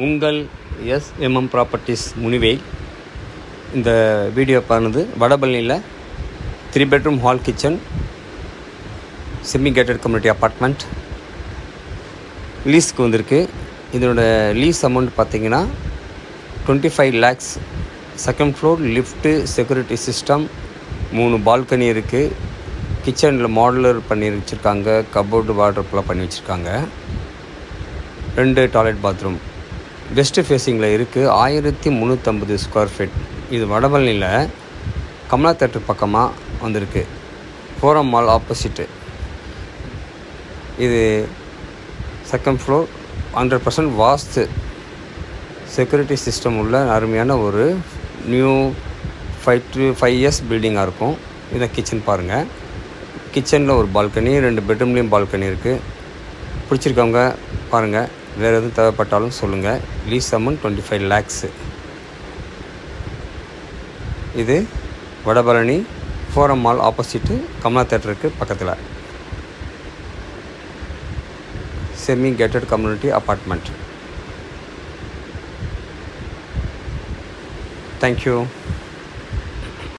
உங்கள் SMM properties Munivel. இந்த video பாருது வடபழனியில் 3 bedroom hall kitchen semi gated community apartment லீஸ்க்கு வந்திருக்கு. இதனோட லீஸ் அமௌண்ட் பார்த்திங்கன்னா 25 lakhs. Second floor, lift, security system, 3 balcony இருக்குது. கிச்சனில் மாடுலர் பண்ணி வச்சுருக்காங்க. கபோர்டு வார்ட்ரோப்லாம் பண்ணி வச்சுருக்காங்க. 2 டாய்லெட் பாத்ரூம். வெஸ்ட்டு ஃபேஸிங்கில் இருக்குது. 1350 ஸ்கொயர் ஃபீட். இது வடபழனியில் கமலா தேட்டர் பக்கமாக வந்திருக்கு. Forum mall opposite. இது செகண்ட் ஃப்ளோர், 100% வாஸ்து, செக்யூரிட்டி சிஸ்டம் உள்ள அருமையான ஒரு நியூ 5 to 5 years பில்டிங்காக இருக்கும். இதை கிச்சன் பாருங்கள். கிச்சனில் ஒரு பால்கனி, 2 பெட்ரூம்லேயும் பால்கனி இருக்குது. பிடிச்சிருக்கவங்க பாருங்கள். வேறு எதுவும் தேவைப்பட்டாலும் சொல்லுங்கள். Lease amount 25 lakhs. இது Vadapalani forum mall opposite Kamala தேட்டருக்கு பக்கத்தில் semi gated community apartment. Thank you.